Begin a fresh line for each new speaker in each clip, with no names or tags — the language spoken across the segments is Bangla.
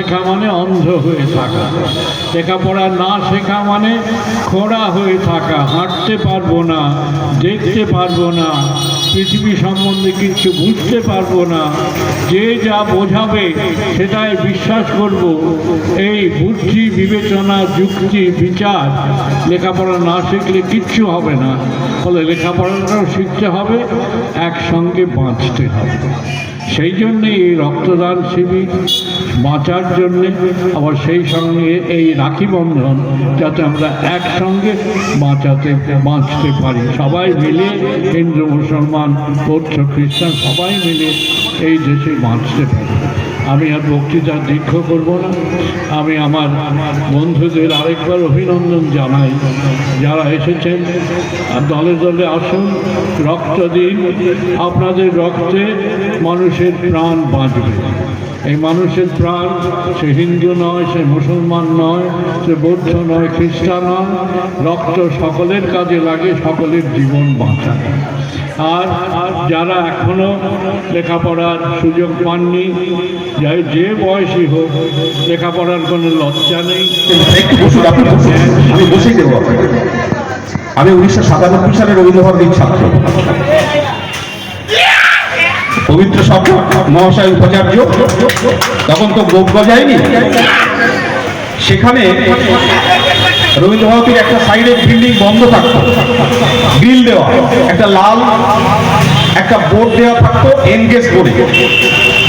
শেখা মানে অন্ধ হয়ে থাকা, লেখাপড়া না শেখা মানে খোঁড়া হয়ে থাকা, হাঁটতে পারবো না, দেখতে পারবো না, পৃথিবী সম্বন্ধে কিছু বুঝতে পারবো না, যে যা বোঝাবে সেটাই বিশ্বাস করব, এই বুদ্ধি বিবেচনা যুক্তি বিচার লেখাপড়া না শিখলে কিচ্ছু হবে না। ফলে লেখাপড়াটাও শিখতে হবে, একসঙ্গে বাঁচতে হবে। সেই জন্যে এই রক্তদান শিবির বাঁচার জন্যে, আবার সেই সঙ্গে এই রাখি বন্ধন যাতে আমরা একসঙ্গে বাঁচতে পারি, সবাই মিলে, হিন্দু মুসলমান বৌদ্ধ খ্রিস্টান সবাই মিলে এই দেশে বাঁচতে পারি। আমি আর বক্তৃতা দীর্ঘ করব না। আমি আমার বন্ধুদের আরেকবার অভিনন্দন জানাই, যারা এসেছেন। আর দলে দলে আসুন, রক্ত দিন। আপনাদের রক্তে মানুষের প্রাণ বাঁচবে। এই মানুষের প্রাণ, সে হিন্দু নয়, সে মুসলমান নয়, সে বৌদ্ধ নয়, খ্রিস্টান নয়, রক্ত সকলের কাজে লাগে, সকলের জীবন বাঁচায়। আর যারা এখনো লেখাপড়ার সুযোগ পাননি, যে বয়সী হোক, লেখাপড়ার কোনো লজ্জা নেই।
আমি বসেই দেবো। আমি 1997 সালে রবীন্দ্রভারতীর ছাত্র। পবিত্র শব্দ মহাশয় উপাচার্য, তখন তো গোপ গজায়নি। সেখানে রবীন্দ্রভারতীর একটা সাইডের বিল্ডিং বন্ধ থাকতো, গ্রিল দেওয়া, একটা লাল একটা বোর্ড দেওয়া থাকতো, এনগেজ বোর্ডে।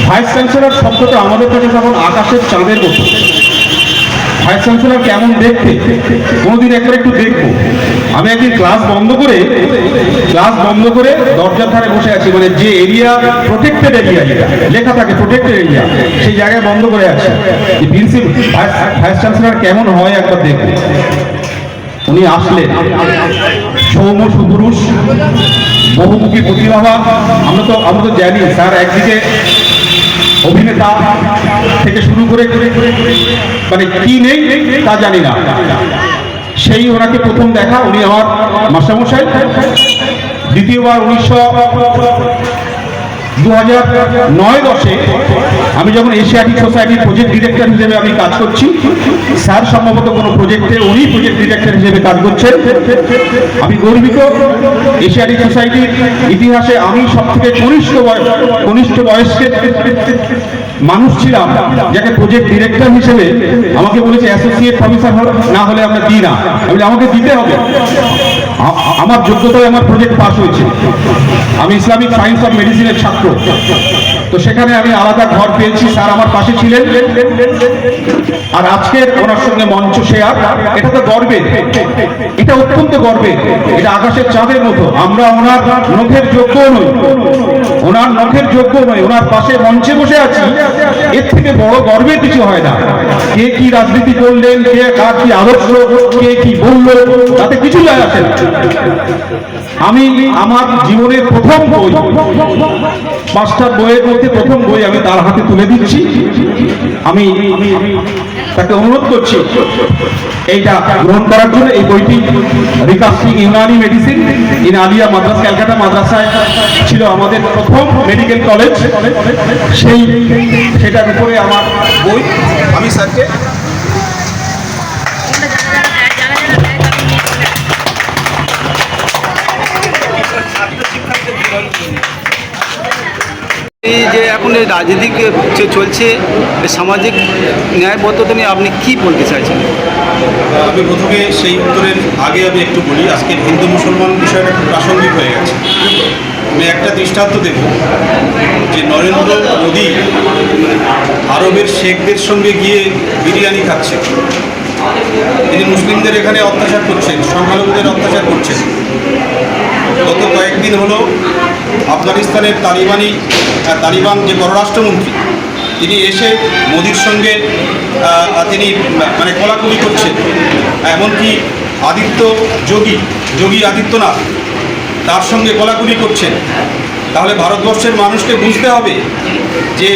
ভাইস চ্যান্সেলর শব্দটা আমাদের কাছে তখন আকাশের চাঁদের মতো। ভাইস চ্যান্সেলর কেমন দেখতে কোনোদিন একবার একটু দেখবো। আমি একদিন ক্লাস বন্ধ করে দরজার ধারে বসে আছি, মানে যে এরিয়া প্রোটেক্টেড এরিয়া, লেখা থাকে প্রোটেক্টেড এরিয়া, সেই জায়গায় বন্ধ করে আছি। প্রিন্সিপাল ভাইস চ্যান্সেলর কেমন হয় একবার দেখবো। উনি আসলেন, সৌম্য সুপুরুষ, বহুমুখী প্রতিভাবান। আমরা তো জানি স্যার একদিকে অভিনেতা থেকে শুরু করে মানে কি নেই তা জানি না। সেই ওনাকে প্রথম দেখা, উনি আমার মাস্টারমশাই। দ্বিতীয়বার 2009-10 আমি যখন এশিয়াটিক সোসাইটির প্রজেক্ট ডিরেক্টর হিসেবে আমি কাজ করছি, স্যার সম্ভবত কোনো প্রজেক্টে উনি প্রজেক্ট ডিরেক্টর হিসেবে কাজ করছেন। আমি গর্বিত, এশিয়াটিক সোসাইটির ইতিহাসে আমি সব থেকে কনিষ্ঠ বয়স্কের মানুষ ছিলাম, যাকে প্রজেক্ট ডিরেক্টর হিসেবে আমাকে বলেছে অ্যাসোসিয়েট প্রফেসর না হলে আমরা দিই না। আমি আমাকে দিতে হবে, আমার যোগ্যতায় আমার প্রজেক্ট পাস হয়েছে। আমি ইসলামিক সায়েন্স অফ মেডিসিনের ছাত্র, তো সেখানে আমি আলাদা ঘর পেয়েছি। স্যার আমার পাশে ছিলেন। আর আজকের ওনার সঙ্গে মঞ্চ শেয়ার, এটা তো গর্বের, এটা অত্যন্ত গর্বের, এটা আকাশের চাঁদের মতো। আমরা ওনার নখের যোগ্য নই, ওনার পাশে মঞ্চে বসে আছি, এর থেকে বড় গর্বের কিছু হয় না। কে কি রাজনীতি করলেন, কে কার কি আদর্শ, কে কি বলল, তাতে কিছু যায় আসে না। আমি আমার জীবনের প্রথম বই, 5টা বইয়ের মধ্যে প্রথম বই আমি তার হাতে তুলে দিচ্ছি। আমি তাকে অনুরোধ করছি এইটা গ্রহণ করার জন্য। এই বইটি রিকাস্টিং ইউনানি মেডিসিন ইন আলিয়া মাদ্রাস, ক্যালকাটা মাদ্রাসায় ছিল আমাদের প্রথম মেডিকেল কলেজ, সেটার উপরে আমার বই। আমি স্যারকে
এই যে এখন এই রাজনীতি চলছে, সামাজিক ন্যায়বদ্ধতা নিয়ে আপনি কি বলতে চাইছেন?
আমি প্রথমে সেই উত্তরের আগে আমি একটু বলি, আজকে হিন্দু মুসলমান বিষয়টা খুব প্রাসঙ্গিক হয়ে গেছে। আমি একটা দৃষ্টান্ত দেব যে নরেন্দ্র মোদী আরবের শেখদের সঙ্গে গিয়ে বিরিয়ানি খাচ্ছে। তিনি মুসলিমদের এখানে অত্যাচার করছেন, সংখ্যালঘুদের অত্যাচার করছেন। গত কয়েকদিন হলো আফগানিস্তানের তালিবান যে পররাষ্ট্রমন্ত্রী, তিনি এসে মোদির সঙ্গে তিনি মানে কোলাকুলি করছেন। এমনকি যোগী আদিত্যনাথ তার সঙ্গে কোলাকুলি করছেন। তাহলে ভারতবর্ষের মানুষকে বুঝতে হবে যে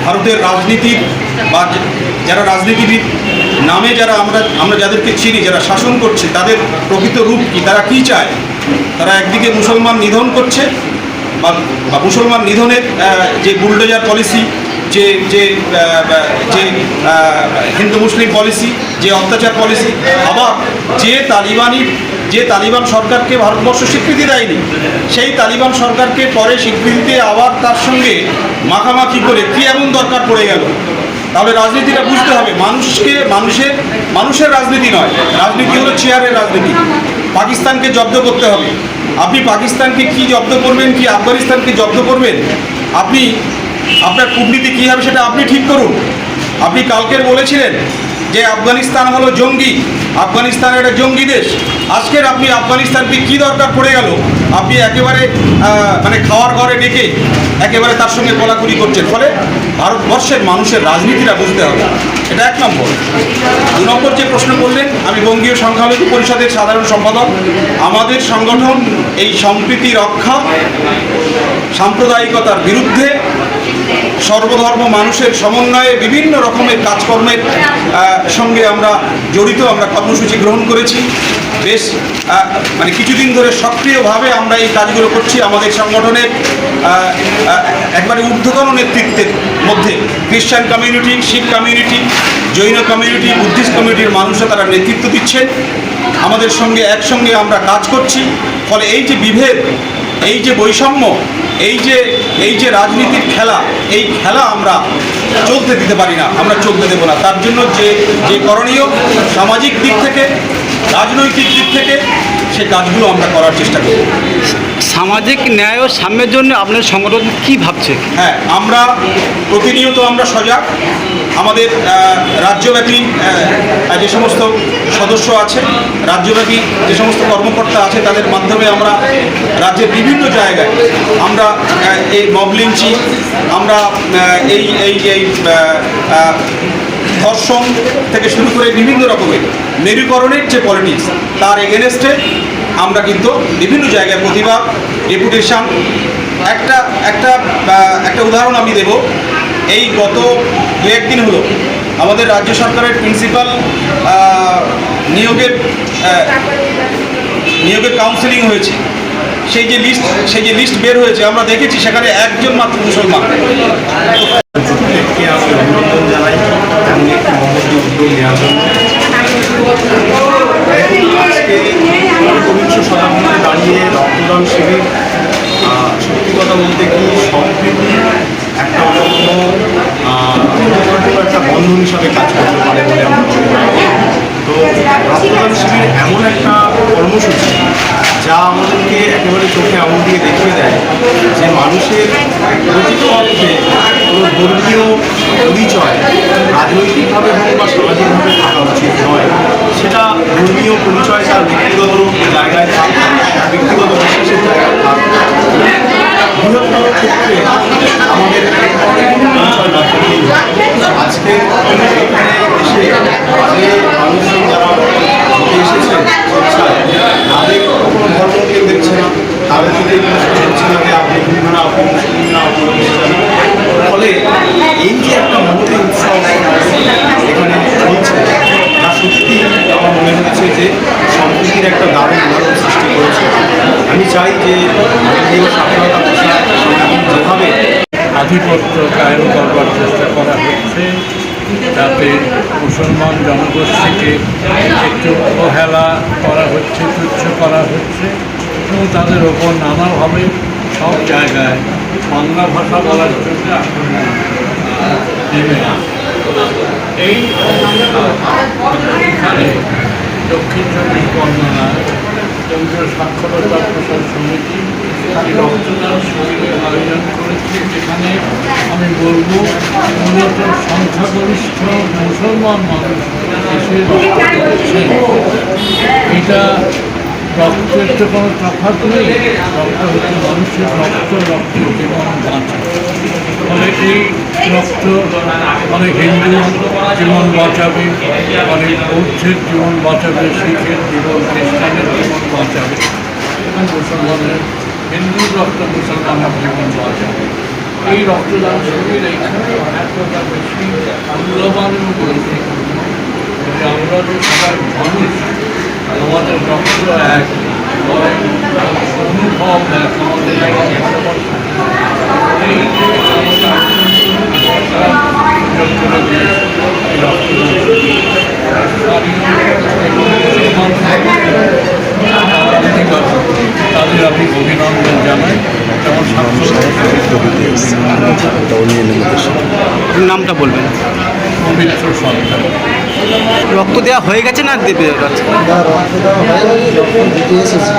ভারতের রাজনীতির বা যারা রাজনীতিবিদ নামে আমরা যাদেরকে চিনি, যারা শাসন করছে, তাদের প্রকৃত রূপ কি, তারা কি চায়। তারা একদিকে মুসলমান নিধন করছে, বা মুসলমান নিধনের যে বুলডোজার পলিসি যে যে যে হিন্দু মুসলিম পলিসি, যে অত্যাচার পলিসি, আবার যে তালিবান সরকারকে ভারতবর্ষ স্বীকৃতি দেয়নি, সেই তালিবান সরকারকে পরে স্বীকৃতি দিয়ে আবার তার সঙ্গে মাখামাখি করে কী এমন দরকার পড়ে গেল। তাহলে রাজনীতিটা বুঝতে হবে, মানুষের রাজনীতি নয়, রাজনীতি হলো চেয়ারের রাজনীতি। পাকিস্তানকে জব্দ করতে হবে। আপনি পাকিস্তানকে কি জব্দ করবেন, কি আফগানিস্তানকে জব্দ করবেন, আপনার কূটনীতি কী হবে সেটা আপনি ঠিক করুন। আপনি কালকের বলেছিলেন যে আফগানিস্তান হলো জঙ্গি, আফগানিস্তান একটা জঙ্গি দেশ। আজকের আপনি আফগানিস্তানকে কী দরকার পড়ে গেল, আপনি একেবারে মানে খাওয়ার ঘরে ডেকে একেবারে তার সঙ্গে কোলাকুলি করছেন। ফলে ভারতবর্ষের মানুষের রাজনীতিটা বুঝতে হবে, এটা 1 নম্বর। 2 নম্বর যে প্রশ্ন করলেন, আমি বঙ্গীয় সংখ্যালঘু পরিষদের সাধারণ সম্পাদক। আমাদের সংগঠন এই সম্প্রীতি রক্ষা, সাম্প্রদায়িকতার বিরুদ্ধে, সর্বধর্ম মানুষের সমন্বয়ে বিভিন্ন রকমের কাজকর্মের সঙ্গে আমরা জড়িত। আমরা কর্মসূচি গ্রহণ করেছি, বেশ মানে কিছুদিন ধরে সক্রিয়ভাবে আমরা এই কাজগুলো করছি। আমাদের সংগঠনের একবারে ঊর্ধ্বতন নেতৃত্বের মধ্যে খ্রিস্টান কমিউনিটি, শিখ কমিউনিটি, জৈন কমিউনিটি, বুদ্ধিস্ট কমিউনিটির মানুষরা তারা নেতৃত্ব দিচ্ছেন। আমাদের সঙ্গে একসঙ্গে আমরা কাজ করছি। ফলে এই যে বিভেদ, এই যে বৈষম্য, এই যে রাজনীতির খেলা, এই খেলা আমরা চলতে দিতে পারি না, আমরা চলতে দেবো না। তার জন্য যে করণীয় সামাজিক দিক থেকে, রাজনৈতিক দিক থেকে, সে কাজগুলো আমরা করার চেষ্টা করি।
সামাজিক ন্যায় ও সাম্যের জন্য আপনার সংগঠন কি ভাবছে?
হ্যাঁ, আমরা প্রতিনিয়ত আমরা সজাগ। আমাদের রাজ্যব্যাপী যে সমস্ত সদস্য আছে, রাজ্যব্যাপী যে সমস্ত কর্মকর্তা আছে, তাদের মাধ্যমে আমরা রাজ্যের বিভিন্ন জায়গায় আমরা এই মব লিঞ্চিং, আমরা এই ধর্ষণ থেকে শুরু করে বিভিন্ন রকমের মেরুকরণের যে পলিটিক্স, তার এগেনস্টে আমরা কিন্তু বিভিন্ন জায়গায় প্রতিবাদ, ডেপুটেশন। একটা উদাহরণ আমি দেব। এই গত 2-1 দিন হলো আমাদের রাজ্য সরকারের প্রিন্সিপাল নিয়োগের কাউন্সেলিং হয়েছে। সেই যে লিস্ট বের হয়েছে, আমরা দেখেছি সেখানে একজন মাত্র মুসলমান।
অভিনন্দন জানাই এমন একটি মহৎ উদ্যোগ নেওয়ার জন্য। আজকে 21 শতাব্দীতে দাঁড়িয়ে রক্তদান শিবির সত্যি কথা বলতে কি সম্প্রীতি একটা অন্যতম একটা বন্ধন হিসাবে কাজ করতে পারে বলে আমরা মনে করি। তো রক্তদান শিবির এমন একটা কর্মসূচি যা আমাদেরকে একেবারে চোখে আঙুল দিয়ে দেখিয়ে দেয় যে মানুষের প্রকৃত অর্থে কোনো ধর্মীয় পরিচয় রাজনৈতিকভাবে হোক বা সামাজিকভাবে থাকা উচিত নয়। সেটা ধর্মীয় পরিচয় তার ব্যক্তিগত জায়গায় থাক, ব্যক্তিগত বিশ্বাসের জায়গায় থাক, বৃহত্তর ক্ষেত্রে আমাদের পরিচয় না থাকলেই আজকে এখানে এসে যে মানুষজন যারা এসেছেন তাদের কোনো ধর্ম কেউ দেখছে না, তাদের যদি দেখছে না যে আপনি হিন্দু না, আপনি মুসলিম না, আপনি খ্রিস্টান। ফলে এই যে একটা মহতি উৎসব এখানে চলছে, তা সত্যি আমার মনে হচ্ছে যে সম্প্রীতির একটা দারুণ উদাহরণ সৃষ্টি করেছে। আমি চাই যে এই স্বাধীনতা প্রসার যেভাবে
আধিপত্য কায়েম করবার চেষ্টা করা হচ্ছে, তাতে মুসলমান জনগোষ্ঠীকে একটু অবহেলা করা হচ্ছে, তুচ্ছ করা হচ্ছে এবং তাদের ওপর নানাভাবে সব জায়গায় বাংলা ভাষা বলার জন্য আক্রমণ নেমে আসে। এই এখানে দক্ষিণ 24 পরগনা কেন্দ্রীয় সাক্ষরতা প্রসার সমিতি এই রক্তদান শিবিরের আয়োজন করেছে, যেখানে আমি বলবো মূলত সংখ্যাগরিষ্ঠ মুসলমান মানুষ এসে রক্ত দিচ্ছেন। এটা রক্তের তো কোনো তফাৎ নেই, রক্ত হচ্ছে মানুষের রক্তের জীবন বাঁচা। ফলে এই রক্ত অনেক হিন্দু জীবন বাঁচাবে, অনেক বৌদ্ধের জীবন বাঁচাবে, শিখের জীবন, খ্রিস্টানের জীবন বাঁচাবে, এবং মুসলমানের হিন্দুর রক্ত মুসলমানের জীবন বাঁচাবে। এই রক্তদান শিবির এইখানে এতটা বেশি মূল্যবান এবং গুরুত্বপূর্ণ যে আমরা যে সবাই মানুষ, আমাদের রক্ত এক, অনুভব এক, আমাদের এই যে আমাদের সাহায্য করে দিয়ে এই রক্ত তাদের আমি অভিনন্দন জানাই যেমন
নামটা বলবেন।
পবিত্র সন্তান
রক্ত দেওয়া হয়ে গেছে না দেবে?
রক্ত দেওয়া হয়নি, রক্ত দিতে এসেছি।